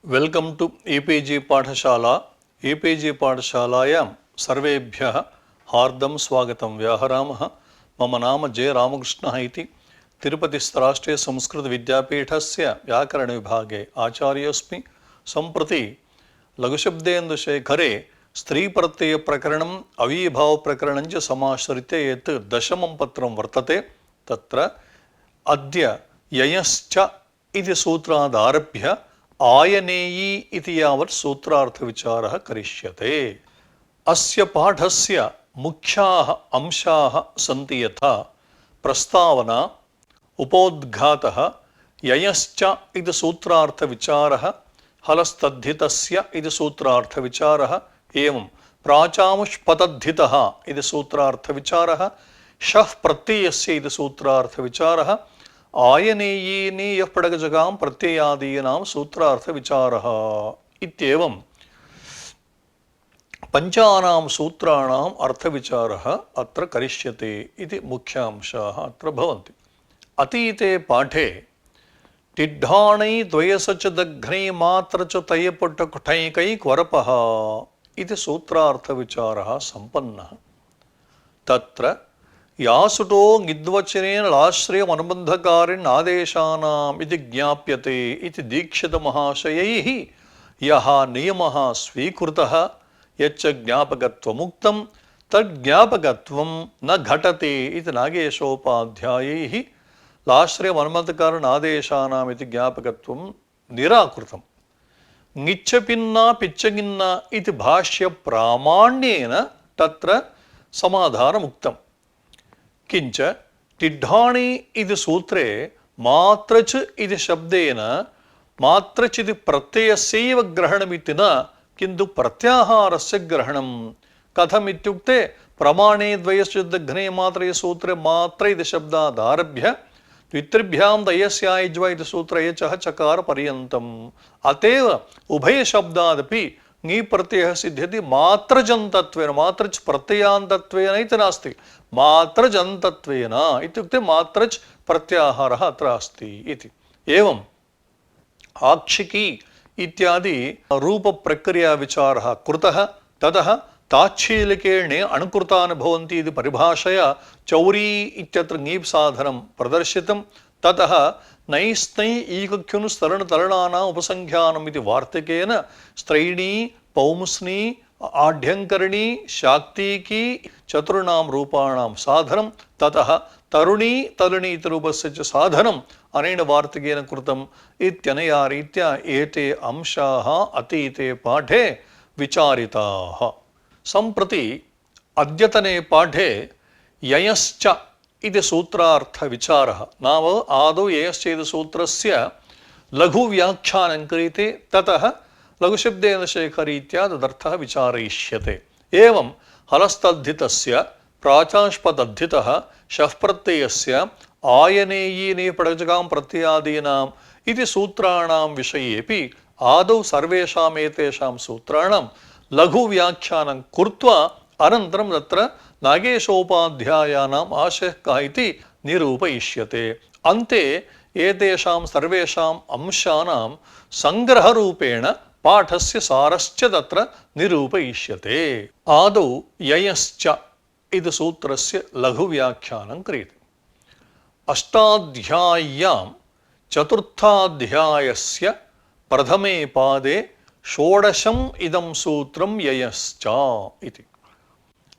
Welcome to e-PG पाठशाला। E-PG पाठशालायां सर्वेभ्यः हार्दं स्वागतं व्याहरामः। मम नाम जे रामकृष्णः इति तिरुपतिस्थराष्ट्रीय संस्कृत विद्यापीठस्य व्याकरणविभागे आचार्योऽस्मि। सम्प्रति लघुशब्देन्दुशेखरे स्त्रीप्रत्ययप्रकरणम् अवीभावप्रकरणं च समाश्रित्य यत् दशमं पत्रं वर्तते तत्र अद्य ययश्च इति सूत्रादारभ्य आयनेयी इति यावत् सूत्रार्थविचारः करिष्यते। अस्य पाठस्य मुख्याः अंशाः सन्ति यथा प्रस्तावना, उपोद्घातः, ययश्च इति सूत्रार्थविचारः, हलस्तद्धितस्य इति सूत्रार्थविचारः, एवं प्राचामुष्पतद्धितः इति सूत्रार्थविचारः, शः प्रत्ययस्य इति सूत्रार्थविचारः, आयनेयीनि यः पडगजगां प्रत्ययादीनां सूत्रार्थविचारः इत्येवं पञ्चानां सूत्राणाम् अर्थविचारः अत्र करिष्यते इति मुख्यांशाः अत्र भवन्ति। अतीते पाठे टिड्ढाणै द्वयसच दघ्नै मात्र च तयपटकुठैकै क्वरपः इति सूत्रार्थविचारः सम्पन्नः। तत्र यासुटो ङिद्वचनेन लाश्रयम् अनुबन्धकारिन् आदेशानाम् इति ज्ञाप्यते इति दीक्षितमहाशयैः यः नियमः स्वीकृतः यच्च ज्ञापकत्वमुक्तं तज्ज्ञापकत्वं न घटते इति नागेशोपाध्यायैः लाश्रयम् अनुबन्धकारिन् आदेशानाम् इति ज्ञापकत्वं निराकृतम्। ङिच्चपिन्ना पिच्चगिन्ना इति भाष्यप्रामाण्येन तत्र समाधानमुक्तम्। किंच टिड्ढाणि इति सूत्रे मात्रच इति शब्देन मात्रच इति प्रत्ययस्यैव ग्रहणमिति न किन्तु प्रत्याहारस्य ग्रहणं। कथमित्युक्ते प्रमाणे द्वयस्य दघ्ने मात्रे सूत्रे मात्र इति शब्दादारभ्य द्वित्रिभ्यां दयस्यायज्व इति सूत्रे चः चकार पर्यन्तम्। अतएव उभयशब्दादपि ङी प्रत्ययः सिद्ध्यति मात्रजन्तत्वेन, मात्रच प्रत्ययान्तत्वेन इति नास्ति, मात्रजन्तत्वेन इत्युक्ते मात्रच प्रत्याहारः अत्र अस्ति इति। एवं आक्षिकी इत्यादि रूपप्रक्रियाविचारः कृतः। ततः ताच्छीलिकेणे अणुकृतानि भवन्ति इति परिभाषया चौरी इत्यत्र ङीप् साधनं प्रदर्शितं। ततः नैस्नै ईकख्युन् स्तरणतरणानाम् उपसंख्यानम् इति वार्तिकेन स्त्रैणी, पौंस्नी, आढ्यङ्करणी, शाक्तीकी चतुर्णां रूपाणां साधनं। ततः तरुणी, तरुणी इति रूपस्य च साधनम् अनेन वार्तिकेन कृतम् इत्यनया रीत्या एते अंशाः अतीते पाठे विचारिताः। सम्प्रति अद्यतने पाठे ययश्च इति सूत्रार्थविचारः नाम आदौ ययश्च इति सूत्रस्य लघुव्याख्यानं क्रियते। ततः लघुशब्देन्दुशेखरीत्या तदर्थः विचारयिष्यते। एवं हलस्तद्धितस्य, प्राचाष्पतद्धितः, शः प्रत्ययस्य, आयनेयीनि पडगजगां प्रत्ययादीनाम् इति सूत्राणां विषयेपि आदौ सर्वेषाम् एतेषां सूत्राणां लघुव्याख्यानं कृत्वा अनन्तरं तत्र नागेशोपाध्यायानाम् आशयः कः इति निरूपयिष्यते। अन्ते एतेषां सर्वेषाम् अंशानां सङ्ग्रहरूपेण पाठस्य सारश्च तत्र निरूपयिष्यते। आदौ ययश्च इति सूत्रस्य लघुव्याख्यानं क्रियते। अष्टाध्याय्यां चतुर्थाध्यायस्य प्रथमे पादे षोडशम् इदं सूत्रं ययश्च इति।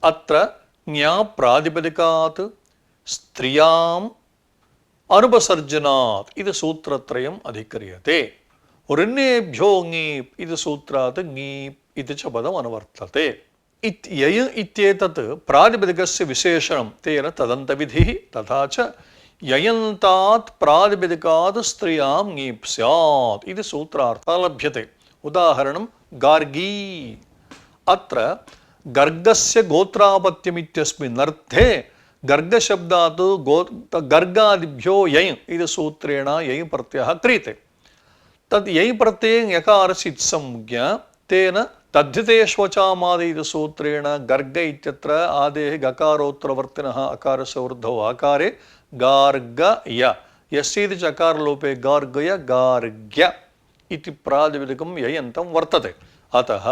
अत्र ज्ञाप्रातिपदिकात् स्त्रियाम् अनुपसर्जनात् इति सूत्रत्रयम् अधिक्रियते। ऋण्येभ्यो ङीप् इति सूत्रात् ङीप् इति च पदम् अनुवर्तते। यय इत्येतत् प्रातिपदिकस्य विशेषणं, तेन तदन्तविधिः। तथा च ययन्तात् प्रातिपदिकात् स्त्रियां ङीप् स्यात् इति सूत्रार्थः लभ्यते। उदाहरणं गार्गी। अत्र गर्गस्य गोत्रापत्यमित्यस्मिन्नर्थे गर्गशब्दात् गर्गादिभ्यो यय् इति सूत्रेण यय् प्रत्ययः क्रियते। तद् यय् प्रत्ययं यकारस्य इत्संज्ञा तेन तद्धितेष्वचामादि इति सूत्रेण गर्ग इत्यत्र आदेः गकारोत्तरवर्तिनः अकारस्य ऊर्ध्वौ आकारे गार्गय यस्येति चकारलोपे गार्गय गार्ग्य इति प्रातिपदिकं ययन्तं वर्तते। अतः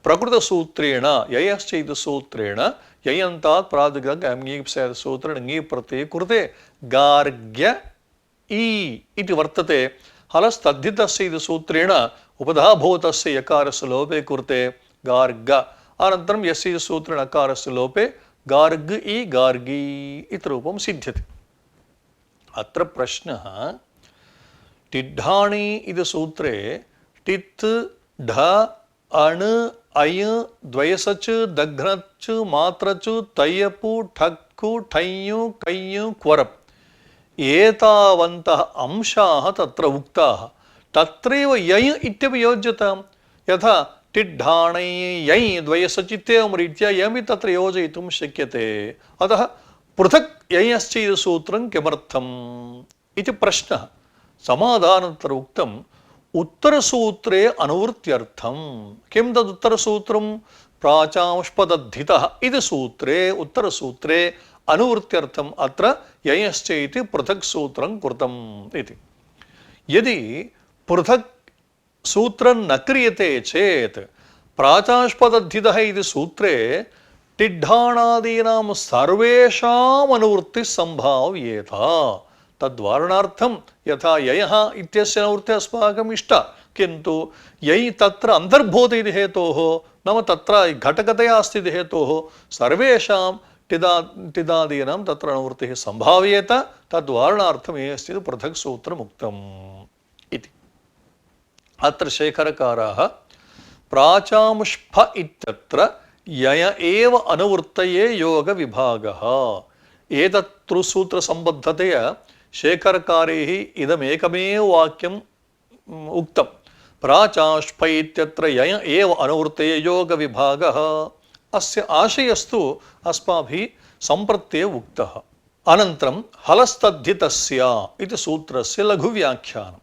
प्रकृतसूत्रेण ययश्च इति सूत्रेण ययन्तात् प्रातिपदिकं सूत्रेण ङी प्रत्यये कृते गार्ग्य ई इति वर्तते। हलस्तद्धितस्य इति सूत्रेण उपधाभूतस्य यकारस्य लोपे कृते गार्ग अनन्तरं यस्य सूत्रेण अकारस्य लोपे गार्ग ई गार्गी इति रूपं सिद्ध्यति। अत्र प्रश्नः टिड्ढाणि इति सूत्रे टित् ढ अण् अय् द्वयसच् दघ्नच् मात्रच् तय्यपु ठक्कु ठञ्यु कञ्यु क्वरप् एतावन्तः अंशाः तत्र उक्ताः। तत्रैव यय् इत्यपि योज्यताम्। यथा टिड्ढाणै यय् द्वयसच् इत्येवं रीत्या यमि तत्र योजयितुं शक्यते। अतः पृथक् ययश्च इति सूत्रं किमर्थम् इति प्रश्नः। समाधानत्र उक्तम् उत्तरसूत्रे अनुवृत्त्यर्थं। किं तदुत्तरसूत्रं? प्राचांष्पदद्धितः इति सूत्रे उत्तरसूत्रे अनुवृत्त्यर्थम् अत्र ययश्च इति पृथक् सूत्रं कृतम् इति। यदि पृथक् सूत्रं न क्रियते चेत् प्राचांष्पदद्धितः इति सूत्रे टिड्ढाणादीनां सर्वेषाम् अनुवृत्तिः सम्भाव्येत। तद्वारणार्थं यथा ययः इत्यस्य अनुवृत्तिः अस्माकम् इष्टा, किन्तु ययि तत्र अन्तर्भूत इति हेतोः नाम तत्र घटकतया अस्ति इति हेतोः सर्वेषां टिदादीनां तत्र अनुवृत्तिः सम्भाव्येत। तद्वारणार्थं ययश्च पृथक् सूत्रमुक्तम् इति। अत्र शेखरकाराः प्राचांष्प इत्यत्र यय एव अनुवृत्तये योगविभागः एतत् सूत्रसम्बद्धतया शेखरकारैः इदमेकमेव वाक्यम् उक्तं। प्राचांष्प इत्यत्र यय एव अनुवृत्तये योगविभागः। अस्य आशयस्तु अस्माभिः सम्प्रत्येव उक्तः। अनन्तरं हलस्तद्धितस्य इति सूत्रस्य लघुव्याख्यानम्।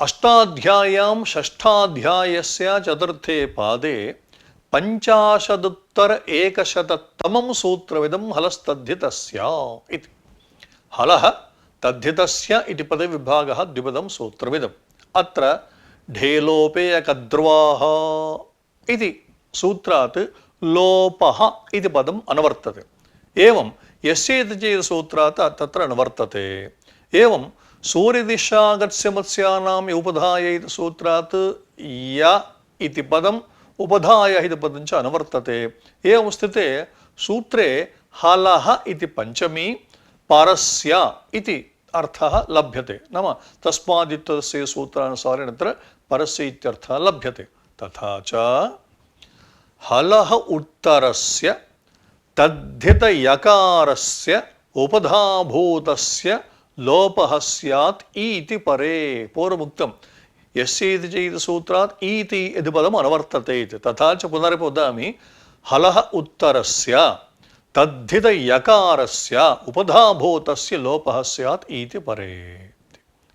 अष्टाध्याय्यां षष्ठाध्यायस्य चतुर्थे पादे 50-100तमं सूत्रमिदं हलस्तद्धितस्य इति। हलः तद्धितस्य इति पदविभागः द्विपदं सूत्रमिदम्। अत्र ढेलोपेयकद्र्वाः इति सूत्रात् लोपः इति पदम् अनुवर्तते। एवं यस्य इति चेत् सूत्रात् तत्र अनुवर्तते। एवं सूर्यदिशागत्स्य मत्स्यानाम् उपधाय इति सूत्रात् य इति पदम् उपधाय इति पदं च अनुवर्तते। एवं स्थिते सूत्रे हलः इति पञ्चमी परस्य इति अर्थः लभ्यते। नाम तस्मादित्यस्य सूत्रानुसारेण अत्र परस्य इत्यर्थः लभ्यते। तथा च हलः उत्तरस्य तद्धितयकारस्य उपधाभूतस्य लोपः स्यात् इति परे पूर्वमुक्तं। यस्य इति चेत् सूत्रात् इति इति पदम् अनुवर्तते इति। तथा च पुनरपि वदामि हलः उत्तरस्य तद्धितयकारस्य उपधाभूतस्य लोपः स्यात् इति परे।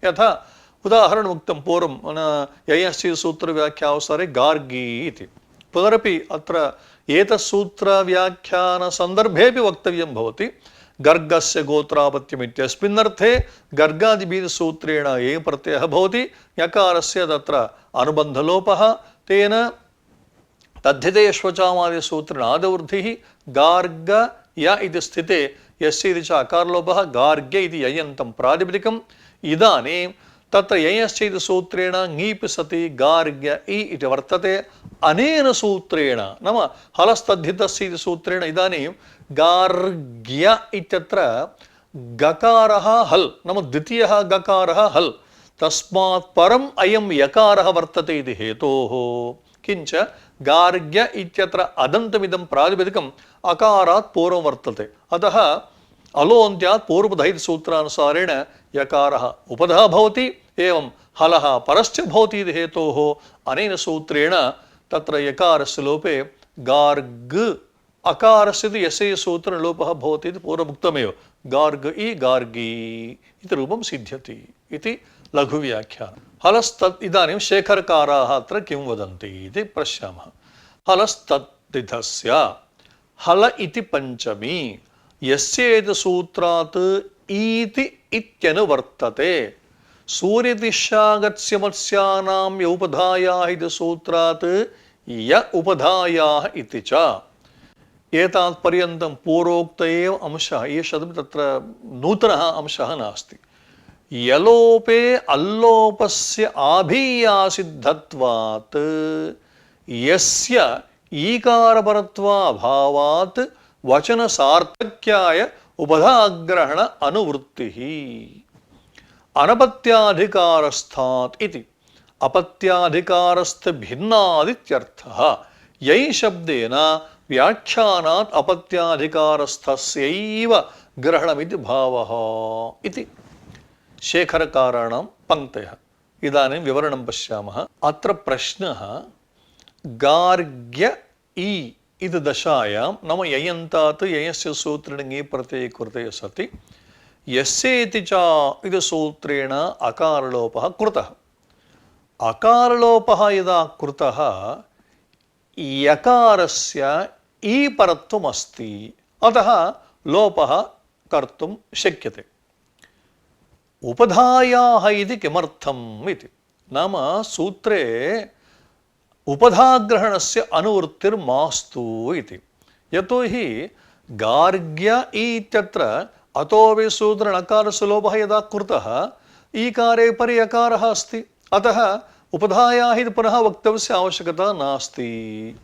यथा उदाहरणमुक्तं पूर्वं ययस्य सूत्रव्याख्यावसरे गार्गी इति। पुनरपि अत्र एतत् सूत्रव्याख्यानसन्दर्भेऽपि वक्तव्यं भवति। गर्गस्य गोत्रापत्यम् इत्यस्मिन्नर्थे गर्गादिभिः सूत्रेण ये प्रत्ययः भवति यकारस्य तत्र अनुबन्धलोपः तेन तद्धितेष्वचामादिसूत्रेण आदवृद्धिः गार्ग य इति स्थिते यस्य इति च अकारलोपः गार्ग्य इति ययन्तं प्रातिपदिकम्। इदानीं तत्र ययश्च इति सूत्रेण ङीपि सति गार्ग्य इति वर्तते। अनेन सूत्रेण नाम हलस्तद्धितस्य इति सूत्रेण इदानीं गार्ग्य इत्यत्र गकारः हल् नाम द्वितीयः गकारः हल् तस्मात् परम् अयं यकारः वर्तते इति हेतोः। किञ्च गार्ग्य इत्यत्र अदन्तमिदं प्रातिपदिकम् अकारात् पूर्वं वर्तते। अतः अलोन्त्यात् पूर्वपदः सूत्रानुसारेण यकारः उपधः भवति। एवं हलः परश्च भवति इति हेतोः अनेन सूत्रेण तत्र यकारस्य लोपे गार्ग अकारस्य यस्य सूत्रेण लोपः भवति इति पूर्वमुक्तमेव। गार्ग इ गार्गी इति रूपं सिद्ध्यति इति लघुव्याख्यानं। हलस्तत् इदानीं शेखरकाराः अत्र किं वदन्ति इति पश्यामः। हलस्तद्धितस्य हल इति पञ्चमी यस्येति सूत्रात् ईति इत्यनुवर्तते। सूर्यदिशागत्स्य मत्स्यानां य उपधायाः इति सूत्रात् य उपधायाः इति च एतावत् पर्यन्तं पूर्वोक्त एव अंशः एषदपि तत्र नूतनः अंशः नास्ति। यलोपे अल्लोपस्य आभीयासिद्धत्वात् यस्य ईकारपरत्वाभावात् वचनसार्थक्याय उपधाग्रहण अनुवृत्तिः अनपत्याधिकारस्थात् इति अपत्याधिकारस्थ भिन्नादित्यर्थः। यै शब्देन व्याख्यानात् अपत्याधिकारस्थस्यैव ग्रहणमिति भावः इति शेखरकाराणां पङ्क्तयः। इदानीं विवरणं पश्यामः। अत्र प्रश्नः गार्ग्य इ इति दशायां नाम ययन्तात् ययस्य सूत्रेण ङि प्रत्यये कृते सति यस्येति च इति सूत्रेण अकारलोपः कृतः। अकारलोपः यदा कृतः यकारस्य ई परत्वमस्ति, अतः लोपः कर्तुं शक्यते। उपधायाः इति किमर्थम् इति नाम सूत्रे उपधाग्रहणस्य अनुवृत्तिर्मास्तु इति। यतोहि गार्ग्य इत्यत्र अतोऽपि सूत्रेण अकारस्य लोपः यदा कृतः ईकारे परि यकारः अस्ति, अतः उपधायाः इति पुनः वक्तव्यस्य आवश्यकता नास्ति।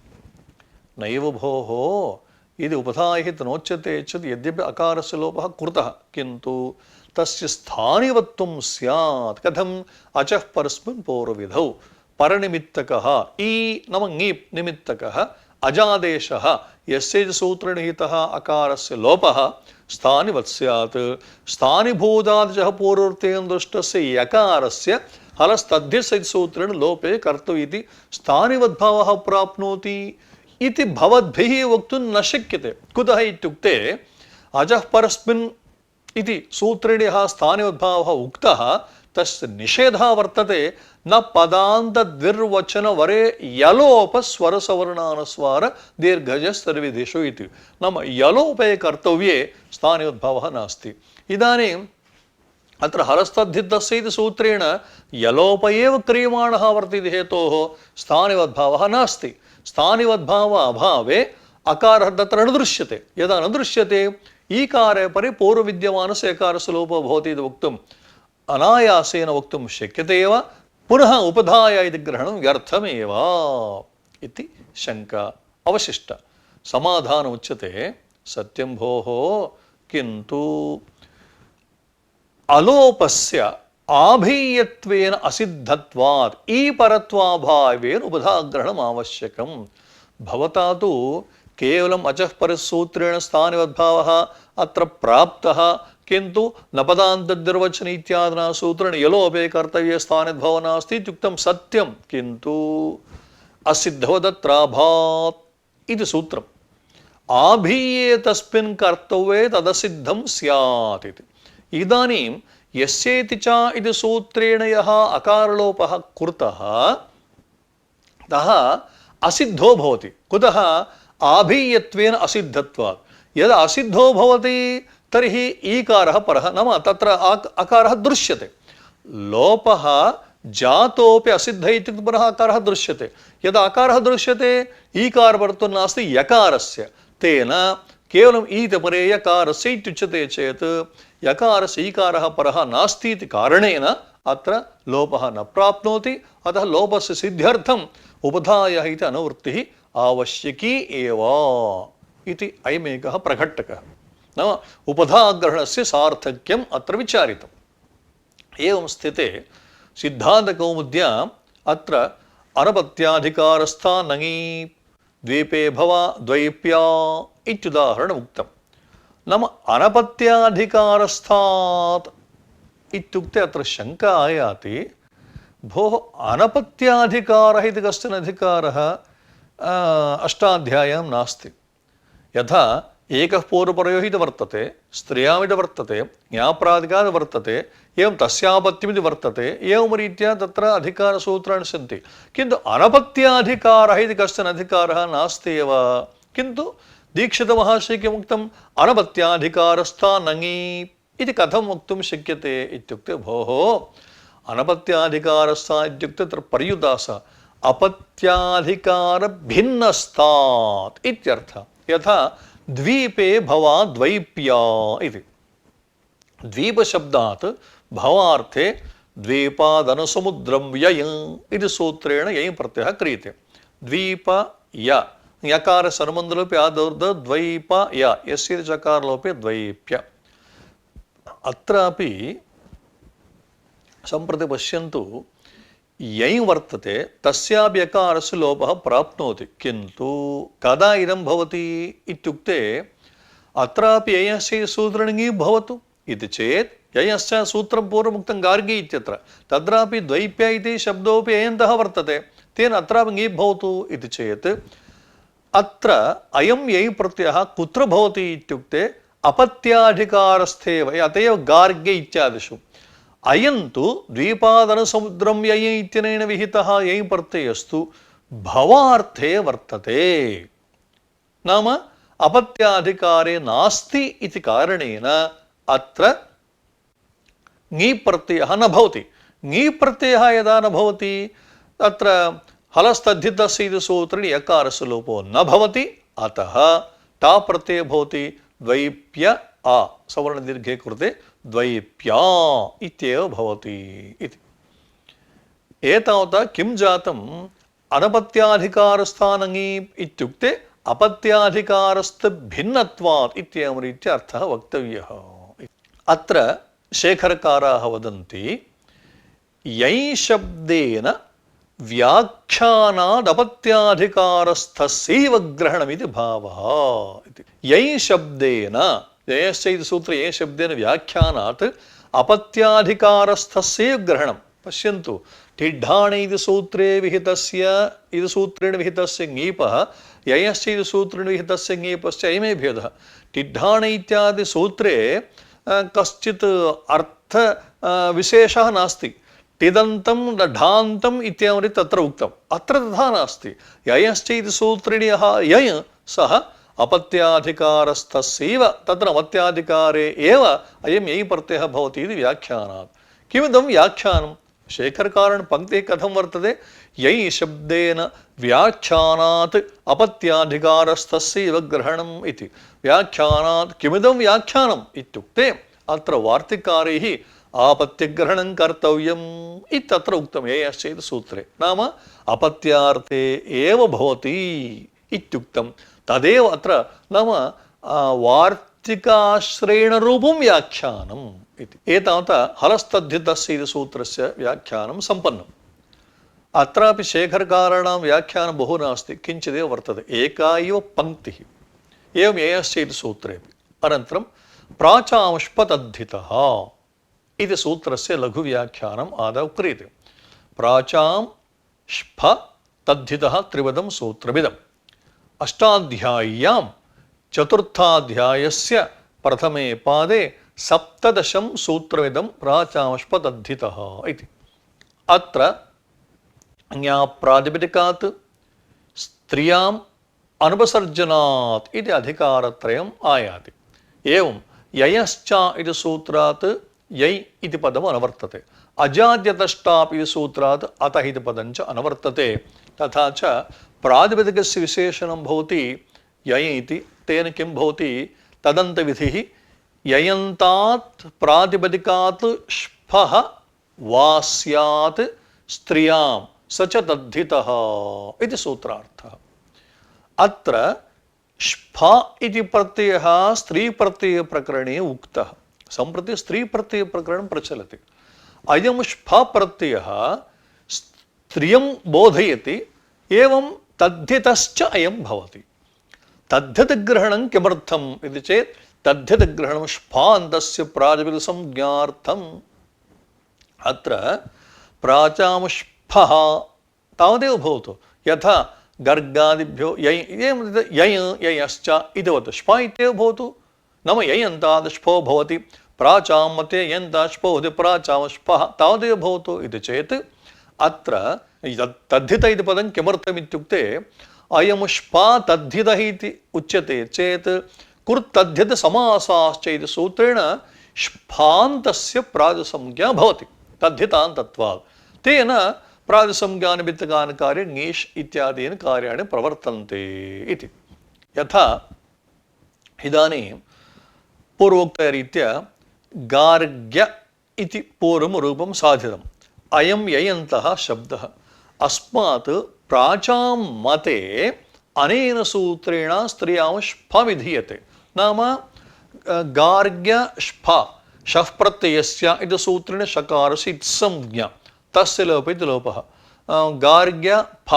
नैव भोः, यदि उपधायाः इति नोच्यते चेत् यद्यपि अकारस्य लोपः कृतः किन्तु तस्य स्थानिवत्वं स्यात्। कथम्? अचः परस्मिन् पूर्वविधौ परनिमित्तकः ई नाम ङि निमित्तकः अजादेशः यस्य सूत्रनिहितः अकारस्य लोपः स्थानिवत् स्यात्। स्थानिभूतादिशः पूर्ववृत्तेन दृष्टस्य यकारस्य हलस्तद्धिस्य सूत्रेण लोपे कर्तव्य इति स्थानिवद्भावः प्राप्नोति इति भवद्भिः वक्तुं न शक्यते। कुतः इत्युक्ते अजः परस्मिन् इति सूत्रेण यः स्थानिवद्भावः उक्तः तस्य निषेधः वर्तते न पदान्तद्विर्वचनवरे यलोपस्वरसवर्णानुस्वार दीर्घजस्तर्विधिषु इति। नाम यलोपे कर्तव्ये स्थानिवद्भावः नास्ति। इदानीम् अत्र हलस्तद्धितस्य इति सूत्रेण यलोप एव क्रियमाणः वर्तते हेतोः स्थानिवद्भावः नास्ति। स्थानिवद्भाव अभावे अकारः तत्र न दृश्यते। यदा न दृश्यते ईकारे परि पूर्वविद्यमानस्य यकारस्य लोपो भवति इति वक्तुम् अनायासेन वक्तुं शक्यते एव। पुनः उपधाय इति ग्रहणं व्यर्थमेव इति शङ्का अवशिष्टा। समाधानम् उच्यते सत्यं भोः, किन्तु अलोपस्य आभीयत्वेन असिद्धत्वात् ई परत्वाभावेन उपधाग्रहणम् आवश्यकम्। भवता तु केवलम् अचः परसूत्रेण स्थानिवद्भावः अत्र प्राप्तः, किन्तु नपदान्तद्विर्वचन इत्यादिना सूत्रेण यलोपे कर्तव्ये स्थानिद्भावो नास्ति इत्युक्तं सत्यं, किन्तु असिद्धवदत्राभात् इति सूत्रम्। आभीये तस्मिन् कर्तव्ये तदसिद्धं स्यात् इति। इदानीं यस्येति च इति सूत्रेण यः अकारलोपः कृतः तः असिद्धो भवति। कुतः? आभीयत्वेन असिद्धत्वात्। यदा असिद्धो भवति तर्हि ईकारः परः, नाम तत्र अकारः दृश्यते। लोपः जातोपि असिद्ध इत्युक्ते पुनः अकारः दृश्यते। यदा अकारः दृश्यते ईकारवर्तुं नास्ति यकारस्य, तेन केवलम् ईति परे यकारस्य इत्युच्यते चेत् यकारस्य ईकारः परः नास्ति इति कारणेन अत्र लोपः न प्राप्नोति। अतः लोपस्य सिद्ध्यर्थम् उपधायः इति अनुवृत्तिः आवश्यकी एव इति अयमेकः प्रघट्टकः। नाम उपधाग्रहणस्य सार्थक्यम् अत्र विचारितम्। एवं स्थिते सिद्धान्तकौमुद्याम् अत्र अनपत्याधिकारस्था नङि द्वीपे भव द्वैप्या इत्युदाहरणम् उक्तम्। नाम अनपत्याधिकारस्थात् इत्युक्ते अत्र शङ्का आयाति, भोः अनपत्याधिकारः इति कश्चन अधिकारः अष्टाध्याय्यां नास्ति। यथा एकः पूर्वपरयोः इति वर्तते, स्त्रियामिति वर्तते, ज्ञाप्रादिकात् वर्तते, एवं तस्यापत्यमिति वर्तते, एवं रीत्या तत्र अधिकारसूत्राणि सन्ति। किन्तु अनपत्याधिकारः इति कश्चन अधिकारः नास्ति एव। किन्तु दीक्षितमहाशय किमुक्तम्? अनपत्याधिकारस्था नङि इति कथं वक्तुं शक्यते इत्युक्ते, भोः अनपत्याधिकारस्थ इत्युक्ते तत्र पर्युदास अपत्याधिकारभिन्नस्तात् इत्यर्थः। यथा द्वीपे भवा द्वैप्या इति। द्वीपशब्दात् भवार्थे द्वीपादनुसमुद्रं व्यय इति सूत्रेण ययि प्रत्ययः क्रियते। द्वीप य यकार सर्वमन्दलोपि आदौर्ध द्वैप य यस्य चकारलोपे द्वैप्य। अत्रापि सम्प्रति पश्यन्तु ययि वर्तते तस्यापि यकारस्य लोपः प्राप्नोति, किन्तु कदा इदं भवति इत्युक्ते अत्रापि ययस्य सूत्रेण ङि भवतु इति चेत् ययश्च सूत्रं पूर्वमुक्तं गार्गी इत्यत्र तत्रापि द्वैप्य इति शब्दोपि ययन्तः वर्तते, तेन अत्रापि ङि भवतु इति चेत् अत्र अयं ययि प्रत्ययः कुत्र भवति इत्युक्ते अपत्याधिकारस्थेव, अत एव गार्ग्य इत्यादिषु। अयन्तु द्वीपादनुसमुद्रं ययि इत्यनेन विहितः ययि प्रत्ययस्तु भवार्थे वर्तते, नाम अपत्याधिकारे नास्ति इति कारणेन अत्र ङि प्रत्ययः न भवति। ङि प्रत्ययः यदा न भवति तत्र हलस्तद्धितस्य इति सूत्रेण यकारस्य लोपो न भवति, अतः टा प्रत्ययः भवति द्वैप्य आ सवर्णदीर्घे कृते द्वैप्या इत्येव भवति इति। एतावता किं जातम् अनपत्याधिकारस्थानङि इत्युक्ते अपत्याधिकारस्थ भिन्नत्वात् इत्येवं रीत्या अर्थः वक्तव्यः। अत्र शेखरकाराः वदन्ति ययि शब्देन व्याख्यानादपत्याधिकारस्थस्यैव ग्रहणमिति भावः इति। ययि शब्देन ययश्च इति सूत्रे ययि शब्देन व्याख्यानात् अपत्याधिकारस्थस्यैव ग्रहणं। पश्यन्तु टिड्ढाणे इति सूत्रे विहितस्य इति सूत्रेण विहितस्य ङीपः ययश्च इति सूत्रेण विहितस्य ङीपश्च अयमे भेदः। टिड्ढाणे इत्यादि सूत्रे कश्चित् अर्थ विशेषः नास्ति, टिदन्तं ढान्तम् इत्येवं तत्र उक्तम्, अत्र तथा नास्ति। ययश्च इति सूत्रेण यः यय सः अपत्याधिकारस्थस्यैव तत्र अपत्याधिकारे एव अयं ययि प्रत्ययः भवति इति व्याख्यानात्। किमिदं व्याख्यानं? शेखरकारेण पङ्क्तिः कथं वर्तते? ययि शब्देन व्याख्यानात् अपत्याधिकारस्थस्यैव ग्रहणम् इति। व्याख्यानात् किमिदं व्याख्यानम् इत्युक्ते अत्र वार्तिकारैः आपत्यग्रहणं कर्तव्यम् इत्यत्र उक्तं ययश्च इति सूत्रे, नाम अपत्यार्थे एव भवति इत्युक्तं। तदेव अत्र नाम वार्तिकाश्रयेण रूपं व्याख्यानम् इति। एतावता हलस्तद्धितस्य इति सूत्रस्य व्याख्यानं सम्पन्नम्। अत्रापि शेखरकाराणां व्याख्यानं बहु नास्ति, किञ्चिदेव वर्तते, एका एव पङ्क्तिः। एवं ययश्च इति सूत्रेपि। अनन्तरं प्राचांष्पतद्धितः इति सूत्रस्य लघुव्याख्यानम् आदौ क्रियते। प्राचां स्फ तद्धितः त्रिपदं सूत्रमिदम्। अष्टाध्याय्यां चतुर्थाध्यायस्य प्रथमे पादे सप्तदशं सूत्रमिदं प्राचांष्पतद्धितः इति। अत्र ज्ञाप्रातिपदिकात् स्त्रियाम् अनुपसर्जनात् इति अधिकारत्रयम् आयाति। एवं ययश्च इति सूत्रात् यै इति पदम् अनुवर्तते, अजाद्यतष्टाप् इति सूत्रात् अतः इति पदं च अनुवर्तते। तथा च प्रातिपदिकस्य विशेषणं भवति ययि इति। तेन किं भवति? तदन्तविधिः ययन्तात् प्रातिपदिकात् स्फः वा स्यात् स्त्रियां स च तद्धितः इति सूत्रार्थः। अत्र स्फ इति प्रत्ययः स्त्रीप्रत्ययप्रकरणे उक्तः। सम्प्रति स्त्रीप्रत्ययप्रकरणं प्रचलति। अयं स्फ प्रत्ययः स्त्रियं बोधयति, एवं तद्धितश्च अयं भवति। तद्धितग्रहणं किमर्थम् इति चेत् तद्धितग्रहणं स्फान्तस्य प्रातिपदिकसंज्ञार्थम्। अत्र प्राचांस्फः तावदेव भवतु, यथा गर्गादिभ्यो ययश्च इतिवत् स्फ इत्येव भवतु, नाम ययन्तात् स्फो भवति, प्राचां मध्ये यन्तात् स्फो भवति, प्राचांस्फः तावदेव भवतु इति चेत् अत्र तद्धित इति पदं किमर्थम् इत्युक्ते अयं स्फ तद्धितः इति उच्यते चेत् कुर्तद्धितसमासाश्च इति सूत्रेण स्फान्तस्य प्रातिसंज्ञा भवति। तद्धितान्तत्वात् तेन प्रातिसंज्ञानिमित्तकानि कार्याणि ङीष् इत्यादीनि कार्याणि प्रवर्तन्ते इति। यथा इदानीं पूर्वोक्तरीत्या गार्ग्य इति पूर्वं रूपं साधितम्। अयं ययन्तः शब्दः अस्मात् प्राचां मते अनेन सूत्रेण स्त्रियां श्फ विधीयते। नाम गार्ग्य श्फ शफ् प्रत्ययस्य इति सूत्रेण शकारस्य इत्संज्ञा तस्य लोपः इति लोपः। गार्ग्य फ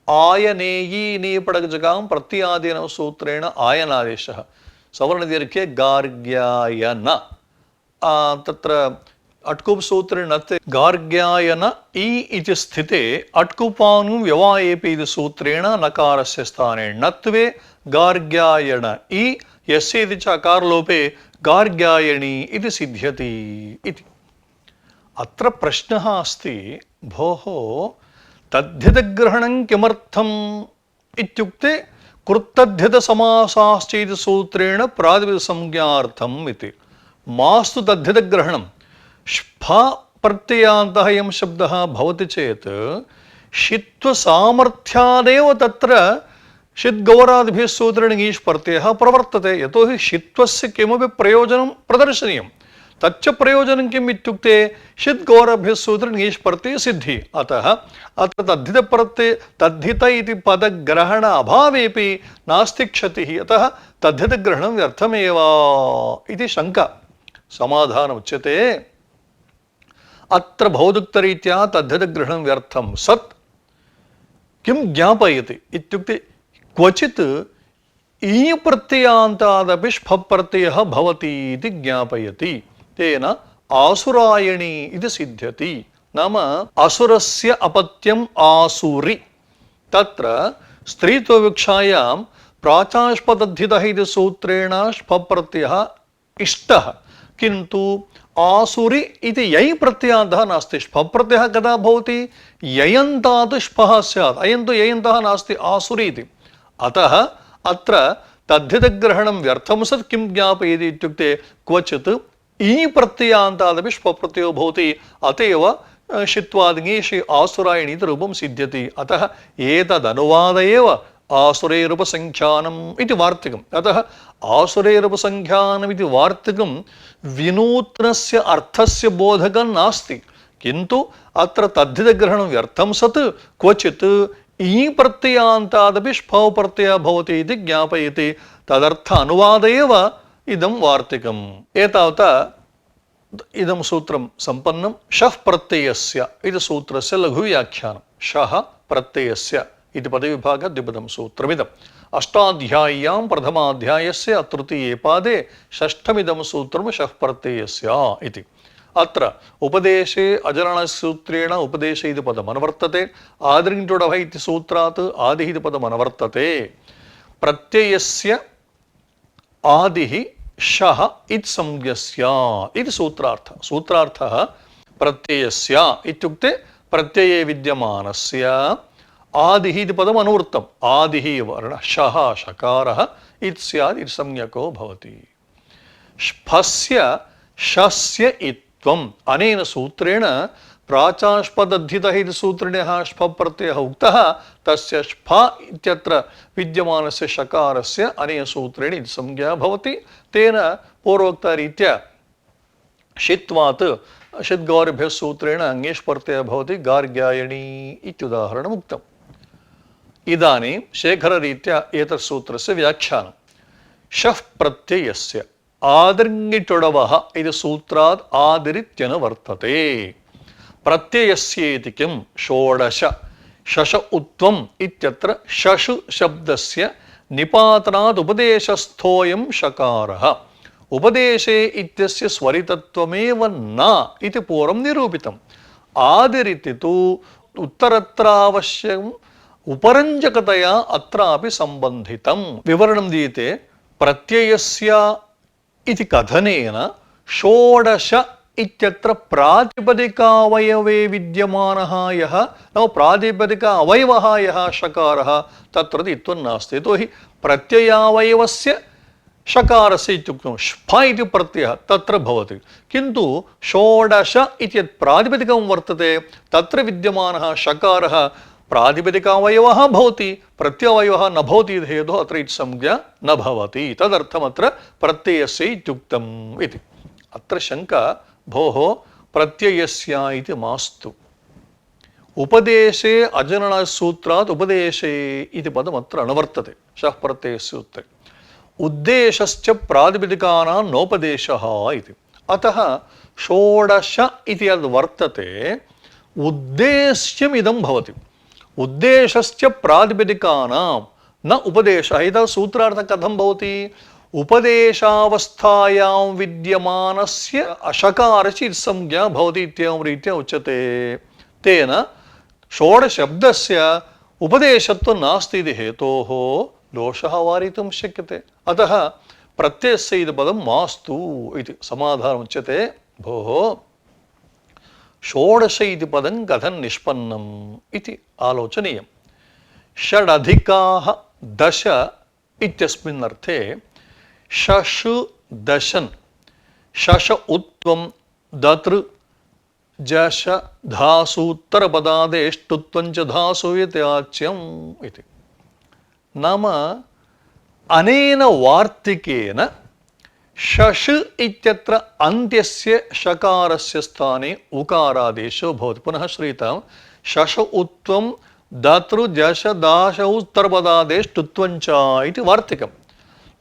आयनेयी नीपडगजगां प्रत्यादेन सूत्रेण आयनादेशः। सवर्णदीर्घे गार्ग्यायन तत्र अट्कुप् सूत्रेण गार्ग्यायन इ इति स्थिते अट्कुपानु व्यवायेपि इति सूत्रेण नकारस्य स्थाने णत्वे गार्ग्यायण इ यस्य इति च अकारलोपे गार्ग्यायणी इति सिद्ध्यति इति। अत्र प्रश्नः अस्ति, भोः तद्धितग्रहणं किमर्थम् इत्युक्ते कृत्तद्धितसमासाश्चेति सूत्रेण प्रातिपदिकसंज्ञार्थम् इति। मास्तु तद्धितग्रहणं श्फ प्रत्ययान्तः अयं शब्दः भवति चेत् षित्वसामर्थ्यादेव तत्र षिद्गौरादिभिः सूत्रेण ङीष् प्रत्ययः प्रवर्तते। यतोहि षित्वस्य किमपि प्रयोजनं प्रदर्शनीयं। तच्च प्रयोजनं किम् इत्युक्ते षिद्गौरभ्यः सूत्रेण ङीष् प्रत्यय सिद्धि। अतः अत्र तद्धित इति पदग्रहण अभावेपि नास्ति क्षतिः। अतः तद्धितग्रहणं व्यर्थमेव इति शङ्का। समाधानम् उच्यते, अत्र भवदुक्तरीत्या तद्धितग्रहणं व्यर्थं सत् किं ज्ञापयति इत्युक्ते क्वचित् ई प्रत्ययान्तादपि श्फ प्रत्ययः भवति इति ज्ञापयति। तेन आसुरायणी इति सिद्ध्यति। नाम असुरस्य अपत्यम् आसुरि। तत्र स्त्रीत्वविवक्षायां प्राचाष्पदद्धितः इति सूत्रेण श्फ प्रत्ययः इष्टः, किन्तु आसुरि इति यै प्रत्ययान्तः नास्ति। श्फ प्रत्ययः कदा भवति? ययन्तात् श्फः स्यात्। अयं तु ययन्तः नास्ति, आसुरि इति। अतः अत्र तद्धितग्रहणं व्यर्थं सत् किं ज्ञापयति इत्युक्ते क्वचित् ई प्रत्ययान्तादपि श्फ प्रत्ययो भवति। अत एव षित्वादिङीषि आसुरायणी इति रूपं सिद्ध्यति। अतः एतदनुवाद एव आसुरेरुपसङ्ख्यानम् इति वार्तिकम्। अतः आसुरेरुपसङ्ख्यानम् इति वार्तिकं विनूत्नस्य अर्थस्य बोधकं नास्ति, किन्तु अत्र तद्धितग्रहणं व्यर्थं सत् क्वचित् ई प्रत्ययान्तादपि श्फ प्रत्ययः भवति इति ज्ञापयति। तदर्थ अनुवाद एव इदं वार्तिकम्। एतावता इदं सूत्रं सम्पन्नं। शफ् प्रत्ययस्य इति सूत्रस्य लघुव्याख्यानं। शः प्रत्ययस्य इति पदविभागः द्विपदं सूत्रमिदम्। अष्टाध्याय्यां प्रथमाध्यायस्य तृतीये पादे षष्ठमिदं सूत्रं शफ् प्रत्ययस्य इति। अत्र उपदेशे अजरणसूत्रेण उपदेशे इति पदम् अनुवर्तते। आदिरिङ्टुडव इति सूत्रात् आदिः इति पदम् अनुवर्तते। प्रत्ययस्य आदिः शः इत्संज्ञस्य इति सूत्रार्थः। सूत्रार्थः प्रत्ययस्य इत्युक्ते प्रत्यये विद्यमानस्य आदिः इति पदम् अनुवृत्तम्। आदिः वर्णः शः शकारः इति स्यात् इति संज्ञको भवति। श्फस्य शस्य इत्त्वम् अनेन सूत्रेण प्राचाष्पदद्धितः इति सूत्रेण श्फ प्रत्ययः उक्तः। तस्य श्फ इत्यत्र विद्यमानस्य शकारस्य अनेन सूत्रेण इति संज्ञा भवति। तेन पूर्वोक्तरीत्या षित्वात् षिद्गौरभ्यः सूत्रेण ङीष् प्रत्ययः भवति गार्ग्यायणी इत्युदाहरणम् उक्तम्। इदानीं शेखररीत्या एतत् सूत्रस्य व्याख्यानं। शफ् प्रत्ययस्य आदिर्ङिटुडवः इति सूत्रात् आदिरित्यनुवर्तते। प्रत्ययस्येति किं? षोडश शश उत्वम् इत्यत्र शशु शब्दस्य निपातनात् उपदेशस्थोऽयं शकारः। उपदेशे इत्यस्य स्वरितत्वमेव न इति पूर्वं निरूपितम्। आदिरिति तु उत्तरत्रावश्यकम् उपरञ्जकतया अत्रापि सम्बन्धितं। विवरणं दीयते। प्रत्ययस्य इति कथनेन षोडश इत्यत्र प्रातिपदिकावयवे विद्यमानः यः नाम प्रातिपदिक अवयवः यः शकारः तत्र दित्वं नास्ति। यतोहि प्रत्ययावयवस्य षकारस्य इत्युक्तं श्फ इति प्रत्ययः तत्र भवति, किन्तु षोडश इति यत् प्रातिपदिकं वर्तते तत्र विद्यमानः षकारः प्रातिपदिकावयवः भवति, प्रत्ययावयवः न भवति इति हेतुः अत्र इत्संज्ञा न भवति, तदर्थमत्र प्रत्ययस्य इत्युक्तम् इति। अत्र शङ्का, भोः प्रत्ययस्य इति मास्तु, उपदेशे अजननसूत्रात् उपदेशे इति पदमत्र अनुवर्तते शः प्रत्ययस्य उत्तरे, उद्देशश्च प्रातिपदिकानां नोपदेशः इति। अतः षोडश इति यद् वर्तते उद्देश्यमिदं भवति, उद्देशश्च प्रातिपदिकानां न उपदेशः। इतः सूत्रार्थः कथं भवति, उपदेशावस्थायां विद्यमानस्य अषकारस्य संज्ञा भवति इत्येवं रीत्या उच्यते। तेन षोडशब्दस्य उपदेशत्वं नास्ति इति हेतोः दोषः वारयितुं शक्यते। अतः प्रत्ययस्य इति पदं मास्तु इति समाधानम् उच्यते। भोः षोडश इति पदं कथं निष्पन्नम् इति आलोचनीयं। षडधिकाः दश इत्यस्मिन् अर्थे शशु दशन्, शश उत्वं दतृ जश धासूत्तरपदादेष्टुत्वं च धासूयत्याच्यम् इति। नाम अनेन वार्तिकेन शश इत्यत्र अन्त्यस्य षकारस्य स्थाने उकारादेशो भवति। पुनः श्रूयतां, शश उत्वं दतृ जश दाश उत्तरपदादेष्टुत्वं च इति वार्तिकम्।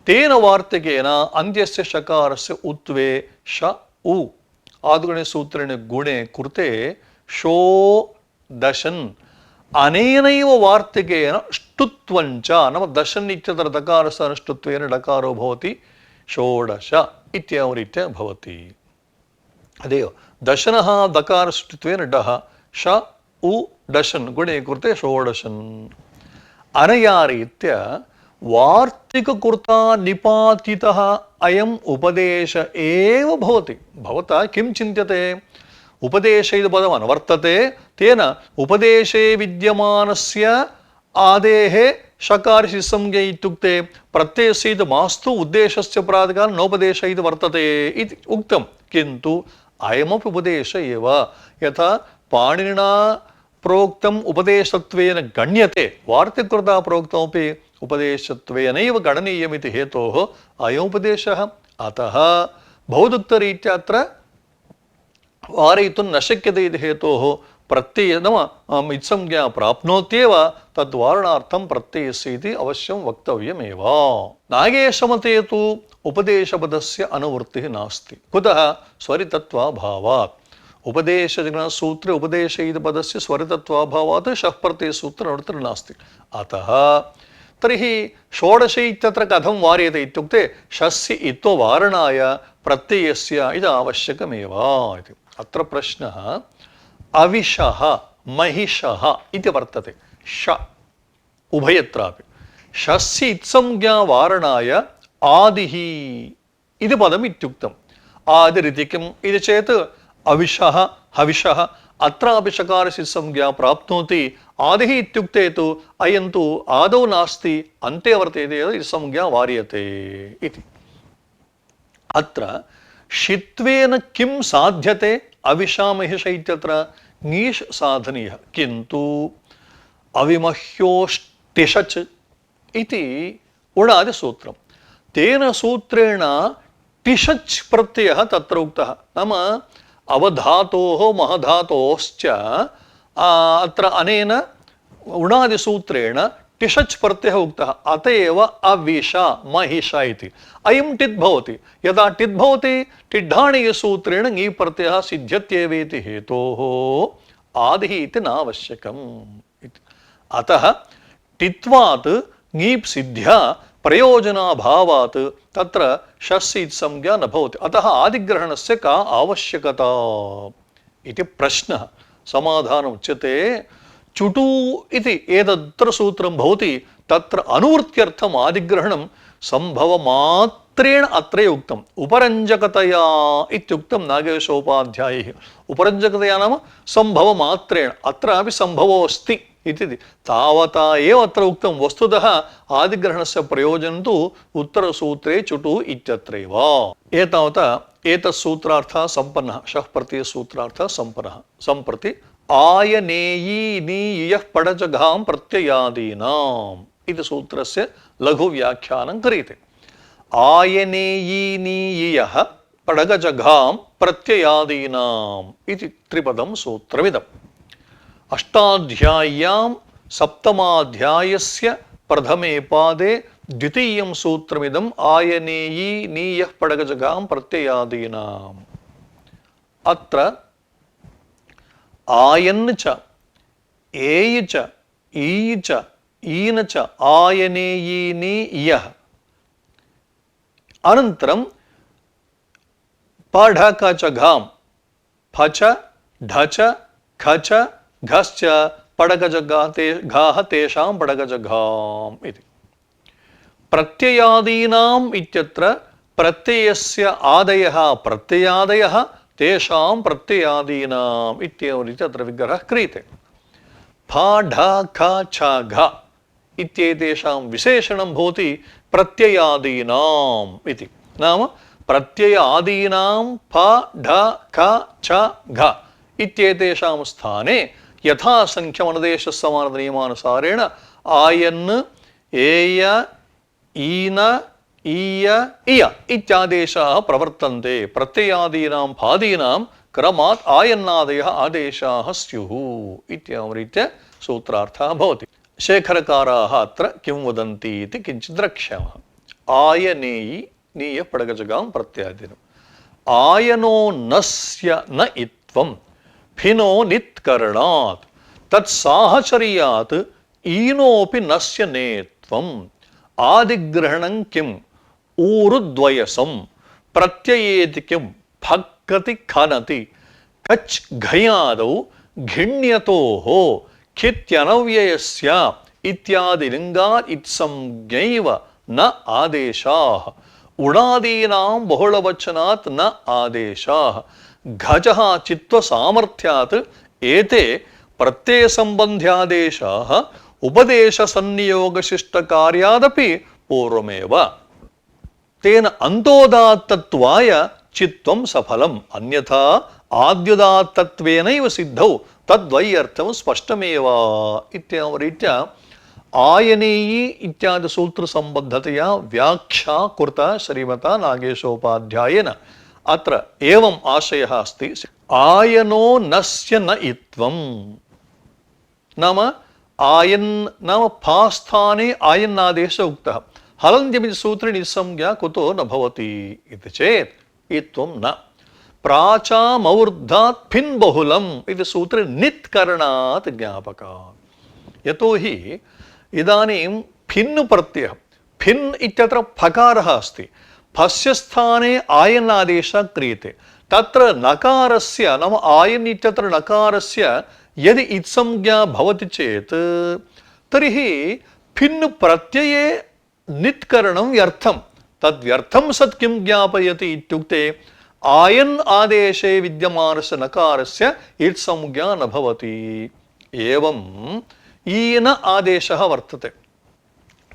तेन वार्तिकेन अन्त्यस्य षकारस्य उत्वे श उ आदिगणे सूत्रेण गुणे कृते शो दशन्, अनेनैव वार्तिकेन ष्टुत्वं च, नाम दशन् इत्यत्र दकारस्य अनुष्टुत्वेन डकारो भवति षोडश इत्येवं रीत्या भवति। अदेव दशनः दकारष्टुत्वेन डः, श उ दशन् गुणे कृते षोडशन्। अनया रीत्या वार्तिककृता निपातितः अयम् उपदेश एव भवति। भवता किं चिन्त्यते, उपदेश इति पदम् अनुवर्तते, तेन उपदेशे विद्यमानस्य आदेः षकारस्य संज्ञा इत्युक्ते प्रत्ययस्य इति मास्तु, उद्देशस्य प्रातिपदिकान् नोपदेश इति वर्तते इति उक्तं। किन्तु अयमपि उपदेश एव, यथा पाणिनिना प्रोक्तम् उपदेशत्वेन गण्यते, वार्तिककृता प्रोक्तमपि उपदेशत्वेनैव गणनीयमिति हेतोः अयमुपदेशः। अतः भौदुक्तरीत्या अत्र वारयितुं न शक्यते इति हेतोः प्रत्यय नाम इत्संज्ञा प्राप्नोत्येव तद्वारणार्थं प्रत्ययस्य इति अवश्यं वक्तव्यमेव। नागेशमते तु उपदेशपदस्य अनुवृत्तिः नास्ति। कुतः? स्वरितत्वाभावात्। उपदेशसूत्रे उपदेश इति पदस्य स्वरितत्वाभावात् शः प्रत्ययसूत्र अनुवृत्तिः नास्ति। अतः तर्हि षोडश इत्यत्र कथं वार्यते इत्युक्ते शस्य इत्ववारणाय प्रत्ययस्य इति आवश्यकमेव इति। अत्र प्रश्नः अविशः महिषः इति वर्तते। श उभयत्रापि शस्य इत्संज्ञा वारणाय आदिः इति पदम् इत्युक्तम्। आदिरिति किम् इति चेत् अविशः हविषः अत्रापि षकारस्य संज्ञा प्राप्नोति। आदिः इत्युक्ते तु अयं तु आदौ नास्ति अन्ते वर्तेते इति संज्ञा वार्यते इति। अत्र षित्वेन किं साध्यते? अविशामहिष इत्यत्र ङीष् साधनीयः, किन्तु अविमह्योष्टिषच् इति उडादिसूत्रं, तेन सूत्रेण टिषच् प्रत्ययः तत्र उक्तः। नाम अवधातोः महधातोश्च अत्र अनेन उणादिसूत्रेण टिषच् प्रत्ययः उक्तः। अत एव अविश महिष इति अयं टित् भवति। यदा टित् भवति टिड्ढाणीयसूत्रेण ङी प्रत्ययः सिद्ध्यत्येव इति हेतोः आदिः इति नावश्यकम् इति। अतः टित्वात् ङीप् सिद्ध्या प्रयोजनाभावात् तत्र शस्य इत्संज्ञा न भवति। अतः आदिग्रहणस्य का आवश्यकता इति प्रश्नः। समाधानम् उच्यते चुटु इति एतत्र सूत्रं भवति, तत्र अनुवृत्त्यर्थम् आदिग्रहणं सम्भवमात्रेण अत्र उक्तम्। उपरञ्जकतया इत्युक्तं नागेशोपाध्यायैः। उपरञ्जकतया नाम सम्भवमात्रेण, अत्रापि सम्भवो अस्ति इति तावता एव अत्र उक्तं वस्तुतः आदिग्रहणस्य प्रयोजनं तु उत्तरसूत्रे चुटु इत्यत्रैव एतावता एतत् सूत्रार्थः सम्पन्नः शः प्रत्ययसूत्रार्थः सम्पन्नः सम्प्रति आयनेयी नीयः पडजघां प्रत्ययादीनाम् इति सूत्रस्य लघुव्याख्यानं क्रियते आयनेयी नीयः पडगजघां प्रत्ययादीनाम् इति त्रिपदं सूत्रमिदम् अष्टाध्याय्यां सप्तमाध्यायस्य प्रथमे पादे द्वितीयं सूत्रमिदम् आयनेयी नीयः पडगजघां प्रत्ययादीनाम् अत्र आयन् च एय् च ई च ईन च आयनेयीनि यः अनन्तरं पढक च घां फच ढच खच घश्च पडगजगाते घाः तेषां पडगजघाम् इति प्रत्ययादीनाम् इत्यत्र प्रत्ययस्य आदयः प्रत्ययादयः तेषां प्रत्ययादीनाम् इत्येवं रीत्या अत्र विग्रहः क्रियते फ ढ ख छ घ इत्येतेषां विशेषणं भवति प्रत्ययादीनाम् इति नाम प्रत्ययादीनां फ ढ ख छ घ इत्येतेषां स्थाने यथासङ्ख्यमनुदेशसमाननियमानुसारेण आयन् एय ईन ईय इय इत्यादेशाः प्रवर्तन्ते प्रत्ययादीनां फादीनां क्रमात् आयन्नादयः आदेशाः स्युः इत्येवं रीत्या सूत्रार्थः भवति शेखरकाराः अत्र किं वदन्ति इति किञ्चित् द्रक्ष्यामः आयनेयी नीय पडगजगां प्रत्यादिनम् आयनो नस्य न इत्वं फिनो नित्करणात् तत्साहचर्यात् ईनोऽपि नस्य नेत्वम् आदिग्रहणं किम् ऊरुद्वयसं प्रत्ययेति किं भक्कति खनति कच् घयादौ घिण्यतोः खित्यनव्ययस्य इत्यादि लिङ्गात् इत्संज्ञैव न आदेशाः उणादीनां बहुलवचनात् न आदेशाः घजः चित्तसामर्थ्यात् एते प्रत्ययसम्बन्ध्यादेशाः उपदेशसन्नियोगशिष्टकार्यादपि पूर्वमेव तेन अन्तोदात्तत्वाय चित्तं सफलम् अन्यथा आद्युदात्तत्वेनैव सिद्धौ तद्वैयर्थं स्पष्टमेव इत्येवं रीत्या आयनेयी इत्यादि सूत्रसम्बद्धतया व्याख्या कृता श्रीमता नागेशोपाध्यायेन अत्र एवम् आशयः अस्ति आयनो नस्य न इत्वं नाम आयन् नाम फास्थाने आयन्नादेशः उक्तः हलन्त्यमिति सूत्रे निस्संज्ञा कुतो न भवति इति चेत् इत्वं न प्राचामौर्धात् फिन् बहुलम् इति सूत्रे नित्करणात् ज्ञापकात् यतोहि इदानीं फिन् प्रत्ययः फिन् इत्यत्र फकारः अस्ति फस्य स्थाने आयन् आदेशः क्रियते तत्र नकारस्य नाम आयन् इत्यत्र नकारस्य यदि इत्संज्ञा भवति चेत् तर्हि फिन् प्रत्यये नित्करणं व्यर्थं तद्व्यर्थं सत् किं ज्ञापयति इत्युक्ते आयन् आदेशे विद्यमानस्य नकारस्य इत्संज्ञा न भवति एवं ईन आदेशः वर्तते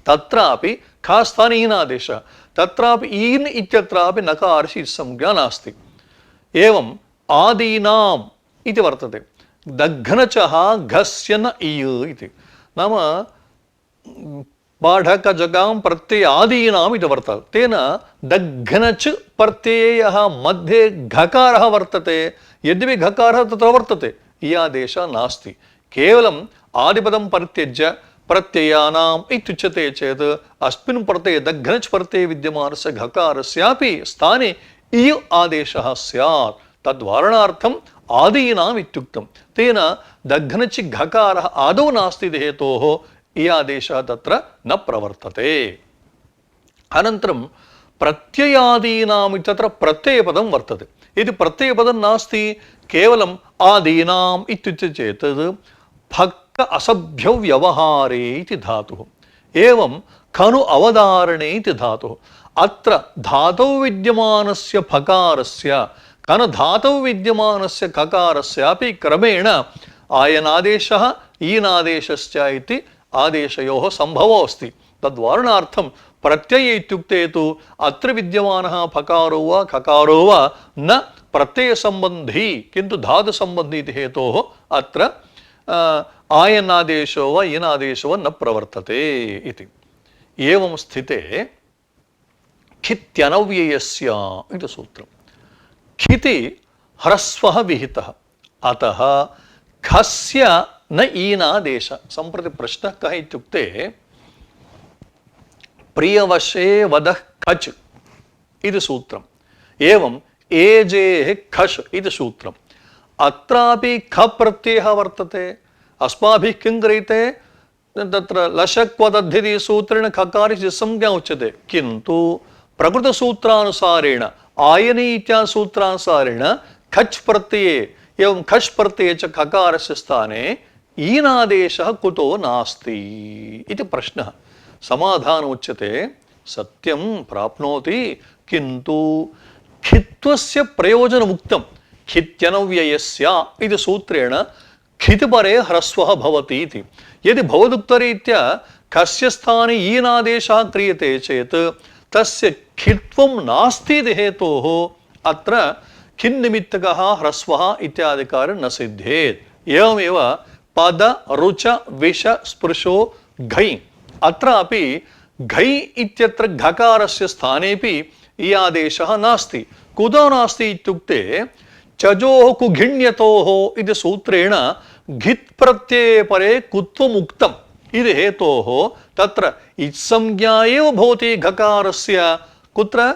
तत्रापि खास्थाने ईन आदेशः तत्रापि ईन् इत्यत्रापि नकारस्य इत्संज्ञा नास्ति एवं आदीनाम् इति वर्तते दघ्नचः घस्य न इयु इति नाम बाढकजगां प्रत्ययादीनाम् इति वर्तते तेन दघ्नच् प्रत्ययः मध्ये घकारः वर्तते यद्यपि घकारः तत्र वर्तते इयादेशः नास्ति केवलम् आदिपदं परित्यज्य प्रत्ययानाम् इत्युच्यते चेत् अस्मिन् प्रत्यये दघ्नच् प्रत्यये विद्यमानस्य घकारस्यापि स्थाने इयु आदेशः स्यात् तद्वारणार्थम् आदीनाम् इत्युक्तं तेन दघ्नचि घकारः आदौ नास्ति इति हेतोः इयादेशः तत्र न प्रवर्तते अनन्तरं प्रत्ययादीनाम् इत्यत्र प्रत्ययपदं वर्तते यदि प्रत्ययपदं नास्ति केवलम् आदीनाम् इत्युच्यते चेत् फक्क असभ्यौ व्यवहारे इति धातुः एवं खनु अवधारणे इति धातुः अत्र धातौ विद्यमानस्य फकारस्य कन धातौ विद्यमानस्य ककारस्यापि क्रमेण आयनादेशः ईनादेशश्च इति आदेशयोः सम्भवो अस्ति। तद्वारणार्थं प्रत्यय इत्युक्ते तु अत्र विद्यमानः फकारो वा खकारो वा न प्रत्ययसम्बन्धी किन्तु धातुसम्बन्धी इति हेतोः अत्र आयनादेशो वा ईनादेशो वा न प्रवर्तते इति। एवं स्थिते खित्यनव्ययस्य इति सूत्रम्। खिति ह्रस्वः विहितः, अतः खस्य न ईनादेश। सम्प्रति प्रश्नः कः इत्युक्ते प्रियवशे वदः खच् इति सूत्रम्। एवं एजेः खश् इति सूत्रम्। अत्रापि ख प्रत्ययः वर्तते। अस्माभिः किं क्रियते? तत्र लशक्वदध्यति सूत्रेण खकारस्य संज्ञा उच्यते, किन्तु प्रकृतसूत्रानुसारेण आयनी इत्यादि सूत्रानुसारेण खच् प्रत्यये एवं खश् प्रत्यये च खकारस्य स्थाने ईनादेशः कुतो नास्ति इति प्रश्नः। समाधानम् उच्यते सत्यं प्राप्नोति, किन्तु खित्वस्य प्रयोजनमुक्तं। खित्यनव्ययस्य इति सूत्रेण खितिपरे ह्रस्वः भवति इति। यदि भवदुक्तरीत्या खस्य स्थाने ईनादेशः क्रियते चेत् तस्य खित्वं नास्ति इति हेतोः अत्र खिन्निमित्तकः ह्रस्वः इत्यादिकार्यं न सिद्धेत्। एवमेव पद रुच विष स्पृशो घै, अत्रापि घै इत्यत्र घकारस्य स्थानेपि ई आदेशः नास्ति। कुतो नास्ति इत्युक्ते चजोः कुघिण्यतोः इति सूत्रेण घित् प्रत्यये परे कुत्वमुक्तम् इति हेतोः तत्र इत्संज्ञा एव भवति घकारस्य। कुत्र?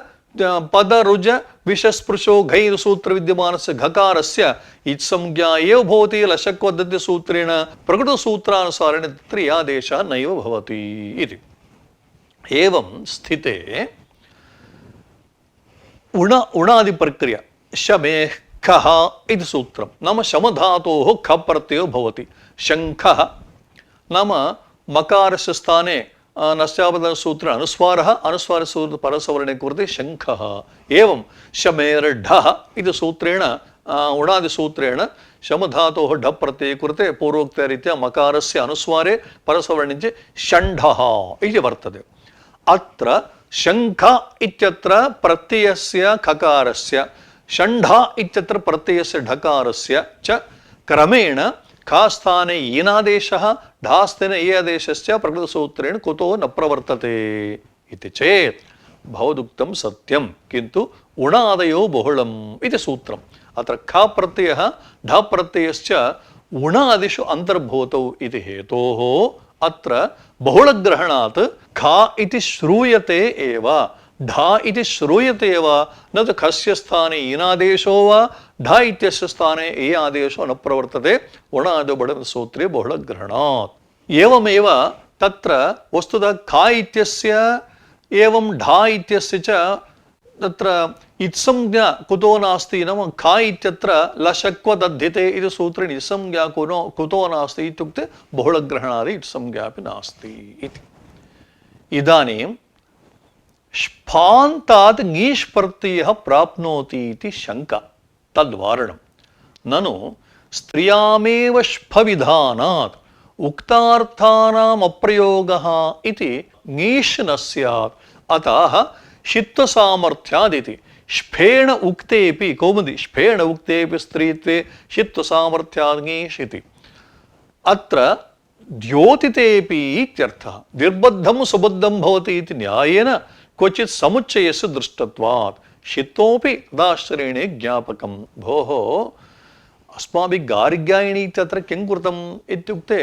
पद रुज विषस्पृशो घै सूत्र विद्यमानस्य घकारस्य इत्संज्ञा एव भवति लशक्वदद्य सूत्रेण। प्रकृतसूत्रानुसारेण तत्र आदेशः नैव भवति इति। एवं स्थिते उणादि प्रक्रिया शमेः खः इति सूत्रं, नाम शमधातोः ख प्रत्ययो भवति। शङ्खः नाम मकारस्य स्थाने नस्यापदसूत्र अनुस्वारः, अनुस्वारसूत्र परसवर्णे कृते शङ्खः। एवं शमेर्ढः इति सूत्रेण उणादिसूत्रेण शमधातोः ढ प्रत्यये कृते पूर्वोक्तरीत्या मकारस्य अनुस्वारे परसवर्णे च षण्ढः इति वर्तते। अत्र शङ्ख इत्यत्र प्रत्ययस्य खकारस्य, षण्ढ इत्यत्र प्रत्ययस्य ढकारस्य च क्रमेण खास्थाने ईनादेशः ढास्थाने ई आदेशस्य प्रकृतसूत्रेण कुतो न प्रवर्तते इति चेत् भवदुक्तं सत्यं, किन्तु उणादयो बहुलम् इति सूत्रम्। अत्र ख प्रत्ययः ढ प्रत्ययश्च उणादिषु अन्तर्भूतौ इति हेतोः अत्र बहुलग्रहणात् ख इति श्रूयते एव, ढ इति श्रूयते एव, न तु खस्य स्थाने ईनादेशो वा ढ इत्यस्य स्थाने ए आदेशो न प्रवर्तते उणादिबडसूत्रे बहुलग्रहणात्। एवमेव तत्र वस्तुतः ख इत्यस्य एवं ढ इत्यस्य च तत्र इत्संज्ञा कुतो नास्ति, नाम ख इत्यत्र लशक्वदध्यते इति सूत्रेण इत्संज्ञा कुतो नास्ति इत्युक्ते बहुलग्रहणादि इत्संज्ञापि नास्ति इति। इदानीं स्फान्तात् ङीष् प्रत्ययः प्राप्नोति इति शङ्का। तद्वारणं ननु स्त्रियामेव स्फविधानात् उक्तार्थानाम् अप्रयोगः इति ङीष् न स्यात्, अतः षित्वसामर्थ्यादिति। स्फेण उक्तेपि कौमुदी स्फेण उक्तेपि स्त्रीत्वे षित्वसामर्थ्याद् ङीष् इति। अत्र द्योतितेपि इत्यर्थः। निर्बद्धं सुबद्धं भवति इति न्यायेन क्वचित् समुच्चयस्य दृष्टत्वात् षित्वोऽपि तदाश्रयणे ज्ञापकं। भोः अस्माभिः गार्ग्यायणी इत्यत्र किं कृतम् इत्युक्ते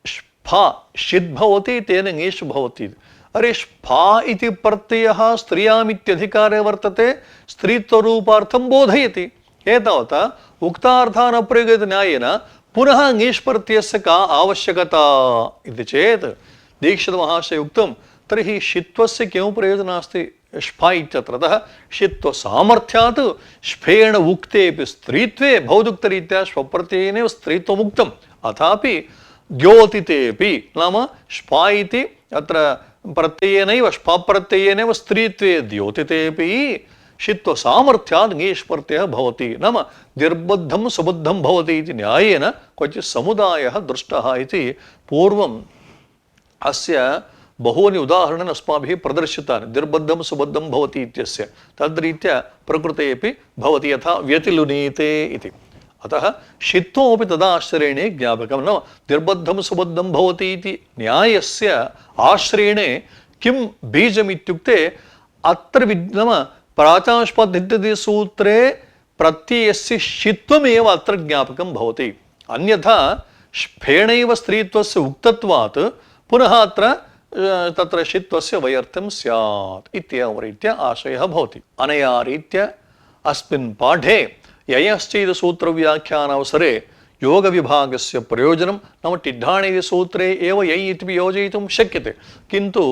स्फा षित् भवति तेन ङीष् भवति। अरे स्फा इति प्रत्ययः स्त्रियामित्यधिकारे वर्तते, स्त्रीत्वरूपार्थं बोधयति। एतावता उक्तार्थान् अप्रयोगेत न्यायेन पुनः ङीष् प्रत्ययस्य का आवश्यकता इति चेत् दीक्षितमहाशय उक्तं तर्हि षित्वस्य किं प्रयोजनं नास्ति स्फा इत्यत्र। अतः षित्वसामर्थ्यात् स्फेण उक्तेपि स्त्रीत्वे भवदुक्तरीत्या स्वप्रत्ययेनैव स्त्रीत्वमुक्तम्, अथापि द्योतितेपि नाम स्फा इति अत्र प्रत्ययेनैव स्फा प्रत्ययेनैव स्त्रीत्वे द्योतितेपि षित्व सामर्थ्यात् ङीष् प्रत्ययः भवति नाम निर्बद्धं सुबद्धं भवति इति न्यायेन क्वचित् समुदायः दृष्टः इति पूर्वम् अस्य बहूनि उदाहरणानि अस्माभिः प्रदर्शितानि निर्बद्धं सुबद्धं भवति इत्यस्य तद्रीत्या प्रकृते अपि भवति यथा व्यतिलुनीते इति अतः षित्वमपि तदाश्रयणे ज्ञापकं नाम निर्बद्धं सुबद्धं भवति इति न्यायस्य आश्रयणे किं बीजम् इत्युक्ते अत्र नाम प्राचाष्पद्धिति सूत्रे प्रत्ययस्य षित्वमेव अत्र ज्ञापकं भवति अन्यथा फेणैव स्त्रीत्वस्य उक्तत्वात् पुनः अत्र तत्र षित्वस्य वैर्थ्यं स्यात् इत्येवं रीत्या आशयः भवति अनया रीत्या अस्मिन् पाठे ययश्चैति सूत्रव्याख्यानावसरे योगविभागस्य प्रयोजनं नाम टिड्ढाणि सूत्रे एव यै इति योजयितुं शक्यते किन्तु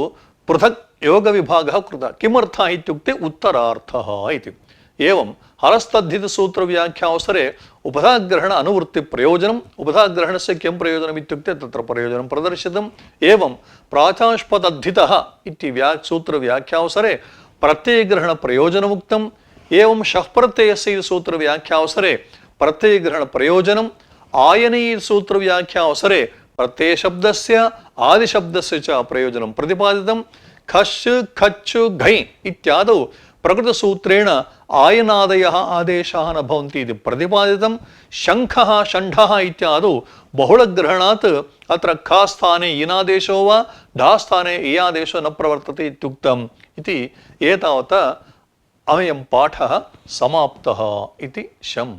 पृथक् योगविभागः कृतः किमर्थः इत्युक्ते उत्तरार्थः इति एवं हरस्तद्धित सूत्रव्याख्यावसरे उपधाग्रहण अनुवृत्तिप्रयोजनम् उपधाग्रहणस्य किं प्रयोजनम् इत्युक्ते तत्र प्रयोजनं प्रदर्शितम् एवं प्राचाष्पदद्धितः इति सूत्रव्याख्यावसरे प्रत्ययग्रहणप्रयोजनमुक्तम् एवं शः प्रत्ययस्य सूत्रव्याख्यावसरे प्रत्ययग्रहणप्रयोजनम् आयनी सूत्रव्याख्यावसरे प्रत्ययशब्दस्य आदिशब्दस्य च प्रयोजनं प्रतिपादितं खश् खच् घञ् इत्यादौ प्रकृतसूत्रेण आयनादयः आदेशाः न भवन्ति इति प्रतिपादितं शङ्खः षण्ढः इत्यादौ बहुलग्रहणात् अत्र ख स्थाने इनादेशो वा ढा स्थाने इयादेशो न प्रवर्तते इत्युक्तम् इति एतावता अयं पाठः समाप्तः इति शम्